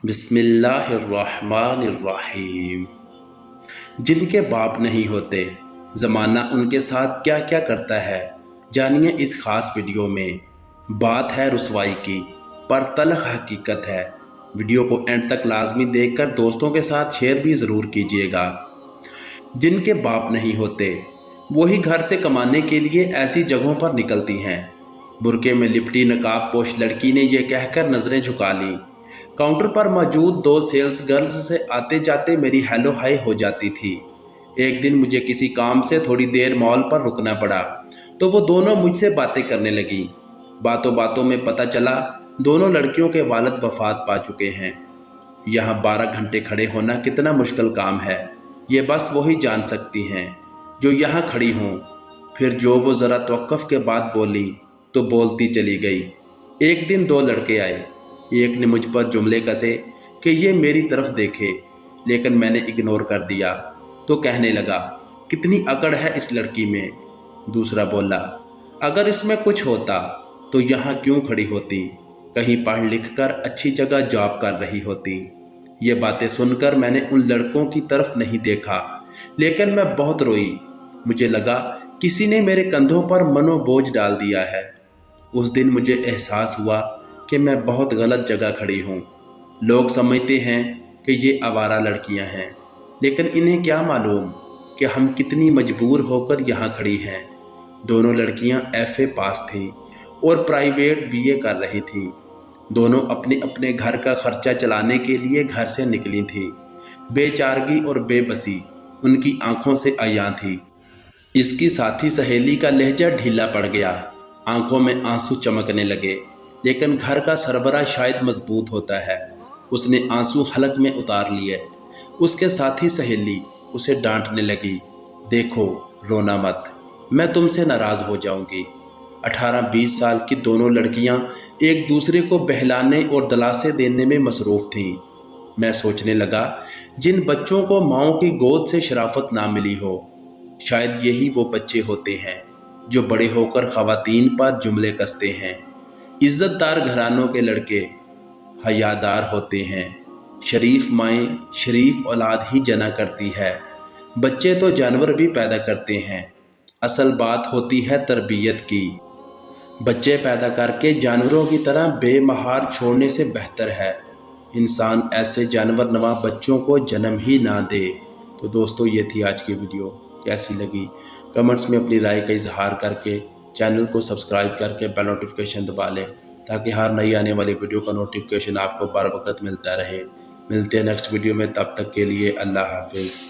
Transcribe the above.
बिस्मिल्लाहिर्रहमानिर्रहीम। जिनके बाप नहीं होते, ज़माना उनके साथ क्या क्या करता है, जानिए इस ख़ास वीडियो में। बात है रुसवाई की, पर तल्ख़ हकीकत है। वीडियो को एंड तक लाजमी देखकर दोस्तों के साथ शेयर भी ज़रूर कीजिएगा। जिनके बाप नहीं होते वही घर से कमाने के लिए ऐसी जगहों पर निकलती हैं। बुरके में लिपटी नकाब पोश लड़की ने यह कहकर नज़रें झुका लीं। काउंटर पर मौजूद दो सेल्स गर्ल्स से आते जाते मेरी हेलो हाय हो जाती थी। एक दिन मुझे किसी काम से थोड़ी देर मॉल पर रुकना पड़ा, तो वो दोनों मुझसे बातें करने लगी। बातों बातों में पता चला दोनों लड़कियों के वालिद वफात पा चुके हैं। यहाँ 12 घंटे खड़े होना कितना मुश्किल काम है, ये बस वही जान सकती हैं जो यहाँ खड़ी हों। फिर जो वो ज़रा तवक्कुफ़ के बाद बोली तो बोलती चली गई। एक दिन 2 लड़के आए। एक ने मुझ पर जुमले कसे कि ये मेरी तरफ देखे, लेकिन मैंने इग्नोर कर दिया। तो कहने लगा, कितनी अकड़ है इस लड़की में। दूसरा बोला, अगर इसमें कुछ होता तो यहाँ क्यों खड़ी होती, कहीं पढ़ लिख कर अच्छी जगह जॉब कर रही होती। ये बातें सुनकर मैंने उन लड़कों की तरफ नहीं देखा, लेकिन मैं बहुत रोई। मुझे लगा किसी ने मेरे कंधों पर मनोबोझ डाल दिया है। उस दिन मुझे एहसास हुआ कि मैं बहुत गलत जगह खड़ी हूँ। लोग समझते हैं कि ये आवारा लड़कियाँ हैं, लेकिन इन्हें क्या मालूम कि हम कितनी मजबूर होकर यहाँ खड़ी हैं। दोनों लड़कियाँ FA पास थीं और प्राइवेट BA कर रही थीं। दोनों अपने अपने घर का खर्चा चलाने के लिए घर से निकली थीं। बेचारगी और बेबसी उनकी आंखों से अयां थी। इसकी साथी सहेली का लहजा ढीला पड़ गया, आंखों में आंसू चमकने लगे। लेकिन घर का सरबराह शायद मजबूत होता है, उसने आंसू हलक में उतार लिए। उसके साथी सहेली उसे डांटने लगी, देखो रोना मत, मैं तुमसे नाराज़ हो जाऊंगी। 18-20 साल की दोनों लड़कियां एक दूसरे को बहलाने और दिलासे देने में मसरूफ़ थीं। मैं सोचने लगा, जिन बच्चों को माँओं की गोद से शराफत ना मिली हो, शायद यही वो बच्चे होते हैं जो बड़े होकर ख़वातीन पर जुमले कसते हैं। इज़्ज़तदार घरानों के लड़के हयादार होते हैं। शरीफ माएँ शरीफ औलाद ही जना करती है। बच्चे तो जानवर भी पैदा करते हैं, असल बात होती है तरबियत की। बच्चे पैदा करके जानवरों की तरह बेमहार छोड़ने से बेहतर है इंसान ऐसे जानवर नवा बच्चों को जन्म ही ना दे। तो दोस्तों, ये थी आज की वीडियो। कैसी लगी कमेंट्स में अपनी राय का इजहार करके चैनल को सब्सक्राइब करके बेल नोटिफिकेशन दबा लें, ताकि हर नई आने वाली वीडियो का नोटिफिकेशन आपको बर वक्त मिलता रहे। मिलते हैं नेक्स्ट वीडियो में, तब तक के लिए अल्लाह हाफिज़।